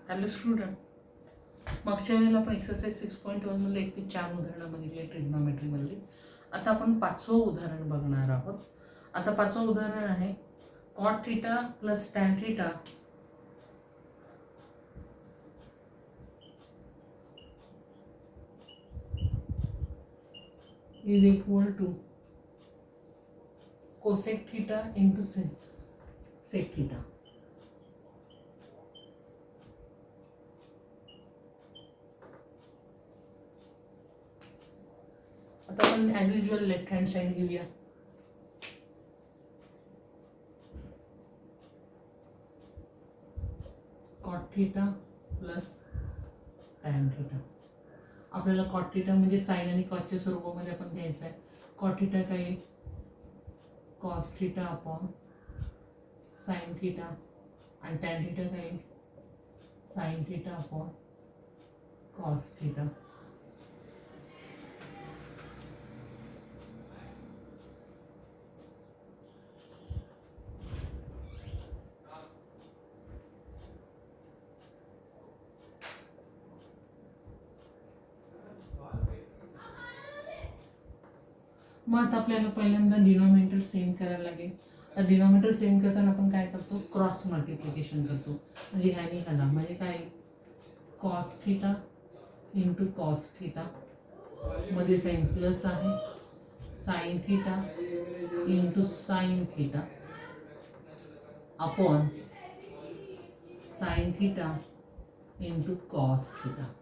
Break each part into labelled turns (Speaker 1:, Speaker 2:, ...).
Speaker 1: Hello student, मागच्या वेळेला आपण एक्सरसाइज 6.1 मध्ये 1 ते 4 उदाहरणं बघितली ट्रिग्नोमेट्रीमधली. आता आपण 5वं उदाहरण बघणार आहोत. आता 5वं उदाहरण आहे cot theta plus tan theta is equal to cosec theta into sec theta. आता आपण as usual left hand side घेऊया. Cot theta plus tan theta. आपल्याला कॉट थीटा म्हणजे साइन आणि कॉसच्या स्वरूपामध्ये आपण घ्यायचं आहे. कॉट थीटा काय, cos theta upon sine theta, आणि टॅन थीटा काय, sine theta upon cos theta. मग आता आपल्याला पहिल्यांदा डिनॉमिनेटर सेम करायला लागेल. तर डिनॉमिनेटर सेम करताना आपण काय करतो, क्रॉस मल्टिप्लिकेशन करतो. म्हणजे ह्याने ह्याला, म्हणजे काय, cos theta into cos theta, मध्ये साइन प्लस आहे, sine theta into sine theta upon sine theta into cos theta.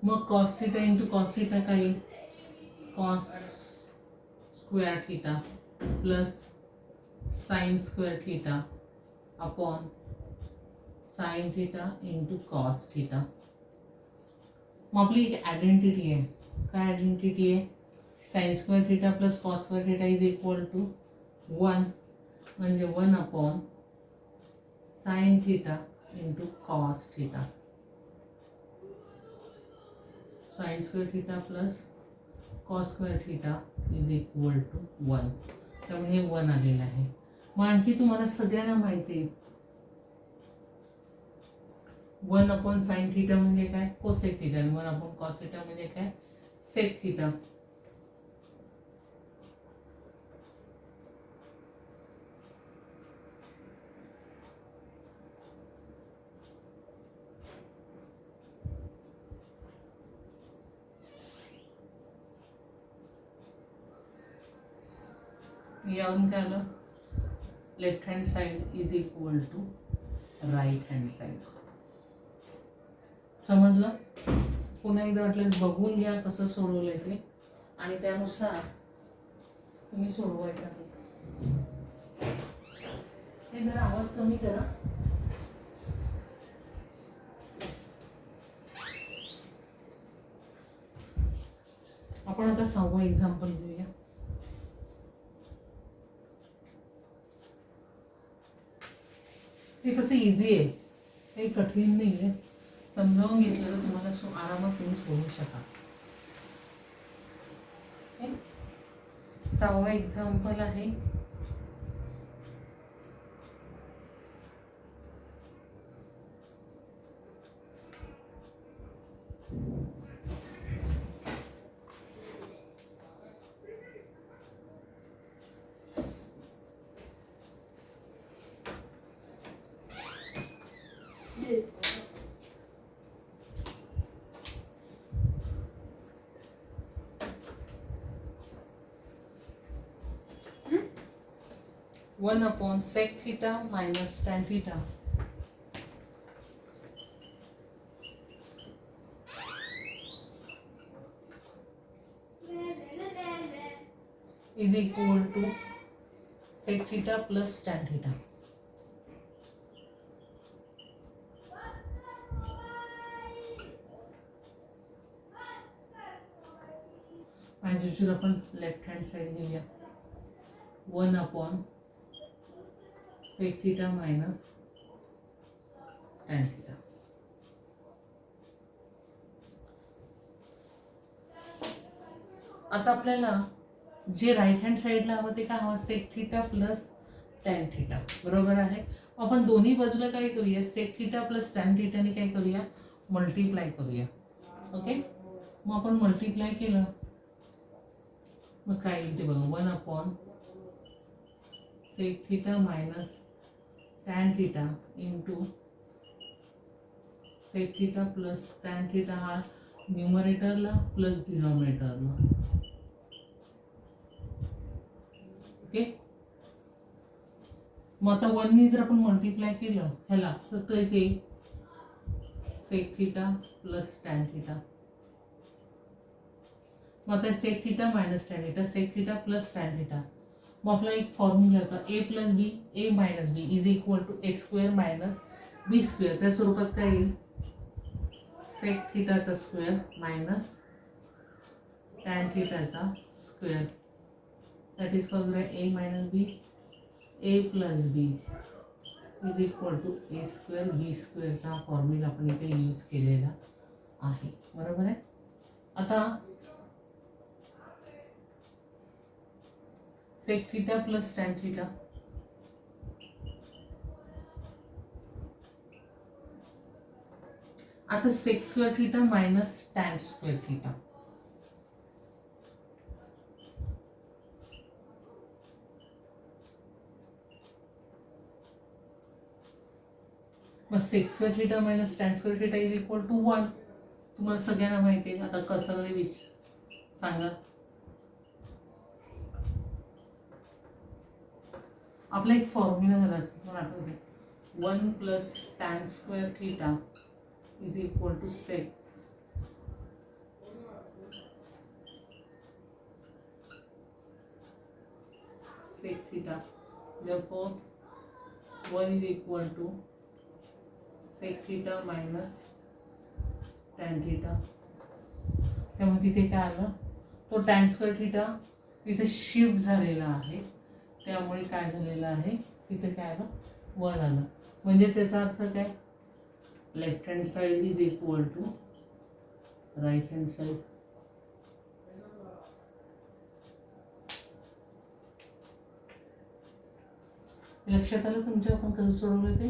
Speaker 1: मग cos theta into cos theta काय, cos square theta plus sine square theta upon sine theta into cos theta. मग आपली एक identity आहे. काय identity आहे, sine square theta plus cos square theta is equal to 1, म्हणजे 1 upon sine theta into cos theta. Sine square theta plus cos square theta is equal to 1. त्यामुळे हे 1 आलेलं आहे. मग आणखी तुम्हाला सगळ्यांना माहिती आहे 1 अपॉन साइन थीटा म्हणजे काय, कोसेक थीटा, आणि 1 अपॉन कॉस थीटा म्हणजे काय, सेक थीटा. यावरून काय आलं, left hand side is equal to right hand side. समजलं? पुन्हा एकदा वाटल्यास बघून घ्या कसं सोडवलंय ते, आणि त्यानुसार तुम्ही सोडवायचं. हे जरा आवाज कमी करा. आपण आता 6वं एक्झाम्पल घेऊया. हे कसं इझी आहे, काही कठीण नाही आहे. समजावून घेतलं तर तुम्हाला आरामात तुम्ही सोडू शकाल. 6वं एक्झाम्पल आहे one upon sec theta minus tan theta is equal to sec theta plus tan theta. आपण लेफ्ट हँड साइड घेऊया. 1 upon sec theta minus tan theta. आता आपल्याला जे राईट हँड साईडला हवं ते काय हवं, sec theta plus tan theta, बरोबर आहे. आपण दोन्ही बाजूला काय करूया, सेक थिटा प्लस टॅन थिटाने काय करूया, मल्टिप्लाय करूया. ओके, मग आपण मल्टिप्लाय केलं मग काय येईल ते बघा, 1 sec theta minus tan theta into sec theta plus tan theta, हा न्यूमरेटरला प्लस डिनॉमिनेटरला. ओके, मग आता 1 जर आपण मल्टिप्लाय केलं ह्याला तर तेच येईल sec theta plus tan theta. मग आता sec theta minus tan theta, sec theta plus tan theta. मग आपला एक फॉर्म्युला होता A plus B A minus B is equal to A square minus B square. त्या स्वरूपात काय येईल, सेक थिटाचा स्क्वेअर मायनस टॅन थिटाचा square, that is for A minus B A plus B is equal to A square B स्क्वेअरचा formula आपण इथे use केलेला आहे, बरोबर आहे. आता sec theta plus tan theta, आता sec square theta minus tan square theta. मग sec square theta minus tan square theta is equal to 1. तुम्हाला सगळ्यांना माहिती आहे. आता कसं ते सांगा. आपला एक फॉर्म्युला झाला असतो, मला आठवते, 1 plus tan square theta is equal to sec theta. Therefore 1 is equal to sec theta minus tan theta. त्यामुळे तिथे काय आलं, तो टॅन स्क्वेअर थिटा तिथे शिफ्ट झालेला आहे, त्यामुळे काय झालेलं आहे तिथे काय आलं, 1 आलं. म्हणजेच याचा अर्थ काय, left hand side is equal to right hand side. लक्षात आलं तुमच्या आपण कसं सोडवलं ते.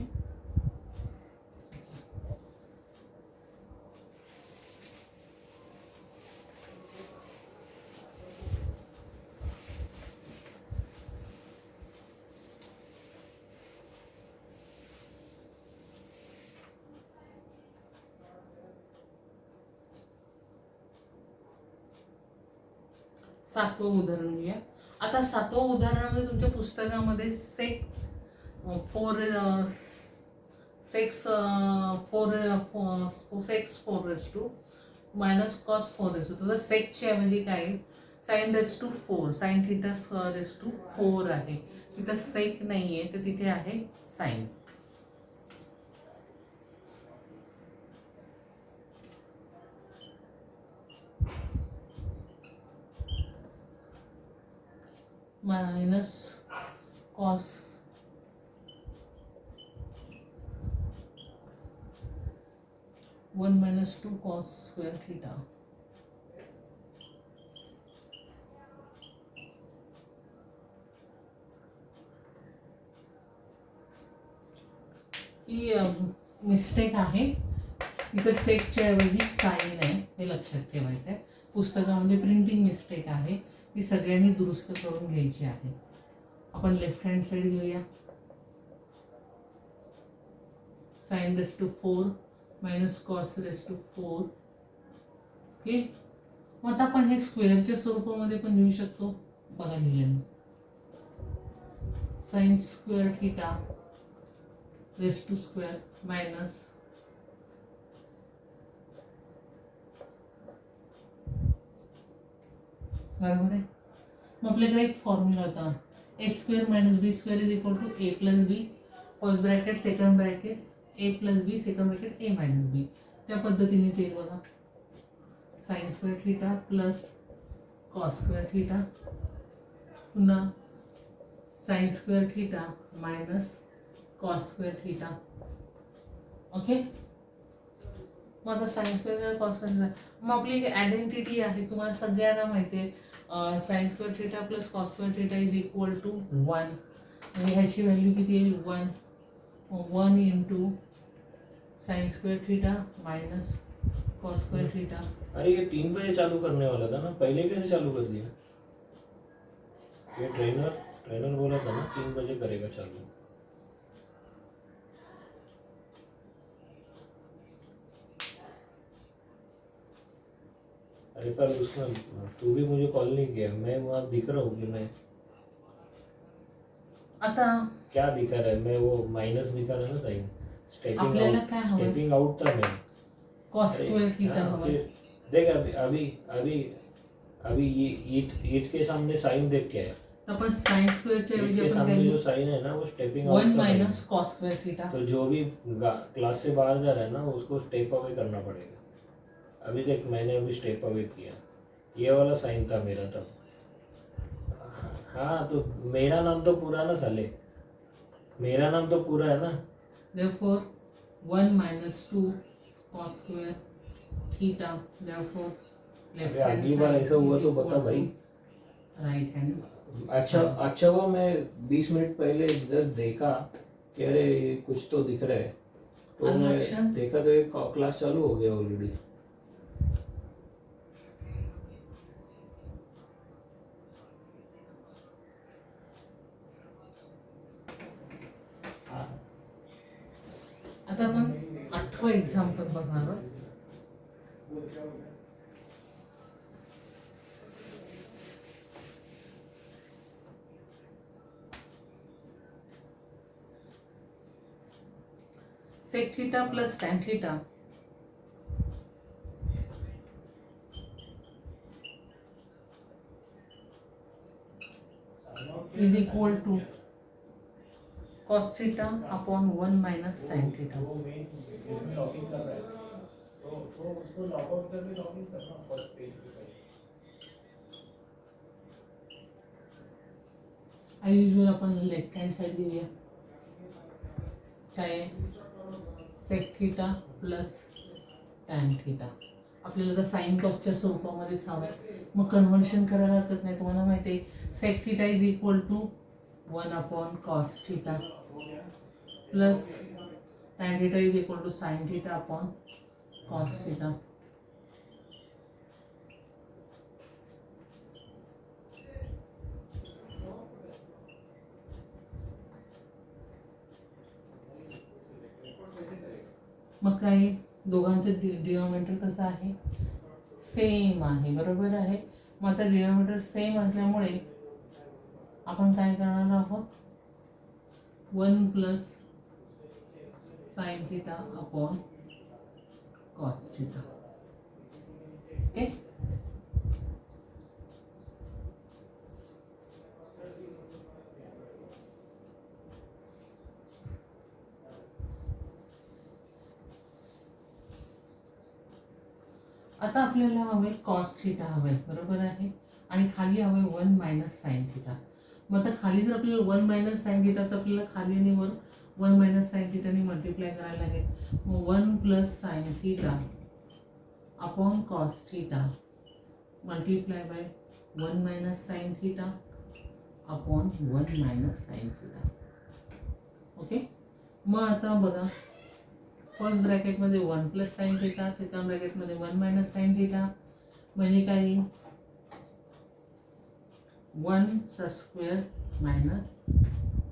Speaker 1: सातवं उदाहरण घेऊया. आता सातवं उदाहरणामध्ये तुमच्या पुस्तकामध्ये sec four raise to minus cos 4 raise to, तर सेक्सची ऐवजी काय आहे, sine raise to 4, sine theta raise to 4 आहे. तिथं सेक नाही आहे तर तिथे आहे sine. Minus cos 1 minus 2 cos square theta. ही मिस्टेक आहे, इथं सेकच्या ऐवजी साइन आहे, हे लक्षात ठेवायचं आहे. पुस्तकामध्ये प्रिंटिंग मिस्टेक आहे, ती सगळ्यांनी दुरुस्त करून घ्यायची आहे. आपण लेफ्ट हँड साइड घेऊया. Sine raise to 4 minus cos raise to 4. Okay, मग आता आपण हे स्क्वेअरच्या स्वरूपामध्ये पण लिहू शकतो. बघा लिहिलं मी, sine square theta raise to square minus बरोबर आहे. मग आपल्याकडे एक फॉर्म्युला होता, A square minus B square is equal to A plus B first bracket second bracket A plus B second bracket A minus B. त्या पद्धतीनेच येईल बघा, sine square theta plus cos square theta पुन्हा sine square theta minus cos square theta. Okay, मग आता sine square cos square, मग आपली एक आयडेंटिटी आहे, तुम्हाला सगळ्यांना माहिती आहे sine square theta plus cos square theta is equal to 1. म्हणजे ह्याची व्हॅल्यू किती येईल 1. 1 into sine square theta minus cos square theta.
Speaker 2: अरे ये 3 बजे चालू करने वाला था ना, पहले कैसे चालू कर दिया? ये ट्रेनर बोला था ना 3 बजे करेगा चालू. अरे पर उसमें तू भी मुझे कॉल नहीं किया, मैं वहाँ दिख रहा हूँ कि मैं
Speaker 1: आता
Speaker 2: क्या दिखा रहा है, मैं वो माइनस दिखा रहा है ना साइन.
Speaker 1: आपल्याला काय हवं?
Speaker 2: स्टेपिंग आउट था मैं.
Speaker 1: कॉस स्क्वेयर थीटा
Speaker 2: हाँ,
Speaker 1: हवं.
Speaker 2: देख अभी अभी अभी अभी ये ईट के सामने साइन देख के आया.
Speaker 1: आपण साइन स्क्वेअरच्या
Speaker 2: ईट
Speaker 1: ऐवजी
Speaker 2: के
Speaker 1: आपण
Speaker 2: सामने
Speaker 1: व्हॅल्यू
Speaker 2: जो साइन है ना वो स्टेपिंग आउट
Speaker 1: 1
Speaker 2: का साइन
Speaker 1: माइनस
Speaker 2: है.
Speaker 1: Cos square theta.
Speaker 2: तो जो भी क्लास से बाहर जा रहा है ना उसको स्टेप अवे करना पड़ेगा. अभी देख मैंने अभी स्टेप अवे किया, ये वाला साइन था मेरा तब. हाँ तो मेरा नाम तो पूरा ना साले, मेरा नाम तो पूरा है ना.
Speaker 1: Therefore 1 minus 2 cos square theta. Therefore left
Speaker 2: अरे
Speaker 1: hand
Speaker 2: अगली बार
Speaker 1: side
Speaker 2: ऐसा हुआ
Speaker 1: is
Speaker 2: तो
Speaker 1: equal
Speaker 2: बता
Speaker 1: to
Speaker 2: भाई.
Speaker 1: right hand.
Speaker 2: अच्छा वो मैं 20 मिनट पहले इधर देखा कि अरे कुछ तो दिख रहा है, तो
Speaker 1: Unlक्षण.
Speaker 2: मैं देखा तो एक क्लास चालू हो गया ऑलरेडी.
Speaker 1: आता आपण 8वं एक्झाम्पल बघणार आहोत. sec theta plus tan theta is equal to cos theta upon 1 minus sin theta. as usual आपण लेफ्ट हँड साइड घेऊया. काय sec theta plus tan theta. आपल्याला तर साइन कॉसच्या स्वरूपामध्येच हवं आहे, मग कन्व्हर्शन करायला हरकत नाही. तुम्हाला माहिती आहे sec theta is equal to 1 upon cos theta plus tan theta is equal to sine theta upon cos theta. मग काय दोघांचं डिनॉमिनेटर कसं आहे, सेम आहे, बरोबर आहे. मग आता डिनॉमिनेटर सेम असल्यामुळे आपण काय करणार आहोत 1 plus sine theta upon cos theta. Okay. आता आपल्याला हवे कॉस थीटा हवे, बरोबर आहे, आणि खाली हवे 1 मायनस साइन थीटा. मग आता खाली जर आपल्याला 1 मायनस साइन थीटा, तर आपल्याला खाली आणि वर 1 मायनस साइन थीटाने मल्टिप्लाय करायला लागेल. मग 1 plus sine theta upon cos theta multiply by 1 minus sine theta upon 1 minus sine theta. Okay. मग आता बघा फर्स्ट ब्रॅकेटमध्ये 1 प्लस साइन थीटा, सेकंड ब्रॅकेटमध्ये 1 मायनस साइन थीटा, म्हणजे काय 1चा स्क्वेअर मायनस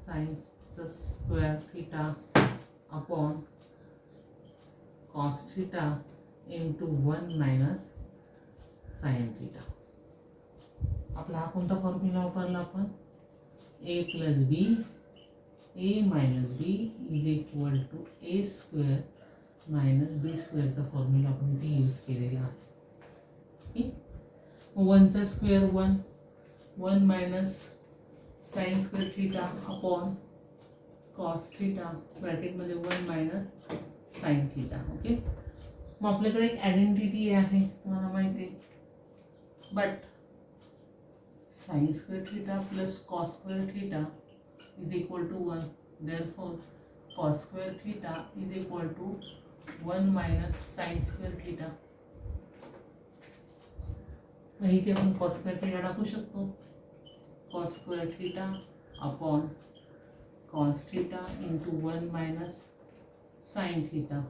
Speaker 1: साइनचा square theta upon cos theta into 1 minus sine theta. आपला हा कोणता फॉर्म्युला वापरला आपण, A plus B A minus B is equal to A square minus B स्क्वेअरचा फॉर्म्युला आपण इथे यूज केलेला आहे. 1चा square 1, 1 minus sine square theta upon cos theta ब्रॅकेटमध्ये 1 मायनस साइन थीटा. ओके. मग आपल्याकडे एक आयडेंटिटी आहे, तुम्हाला माहिती आहे, but sine square theta plus cos square theta is equal to 1. Therefore cos square theta is equal to 1 minus sine square theta. मग इथे आपण कॉस स्क्वेअर थिटा टाकू शकतो. Cos square theta upon cos theta into 1 minus sine theta.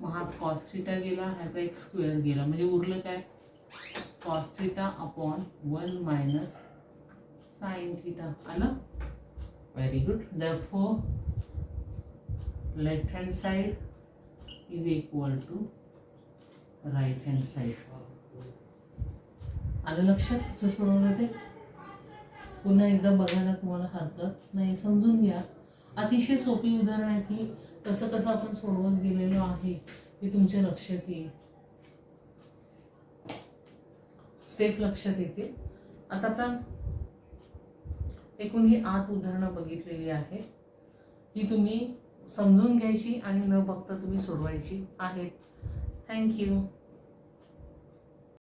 Speaker 1: मग हा cos theta गेला, ह्याचा एक स्क्वेअर गेला, म्हणजे उरलं काय, cos theta upon 1 minus sine theta. आलं. Very good. Therefore left hand side is equal to right hand side. आलं लक्षात कसं सोडवलं ते. पुन्हा एकदा बघायला तुम्हाला हरकत नाही, समजून घ्या. अतिशय सोपी उदाहरण आहेत ही. कसं कसं आपण सोडवत गेलेलो आहे ते तुमच्या लक्षात येईल, स्टेप लक्षात येते. आता आपण एकूण ही 8 उदाहरणं बघितलेली आहेत. ही तुम्ही समजून घ्यायची आणि न बघता तुम्ही सोडवायची आहेत. थँक्यू.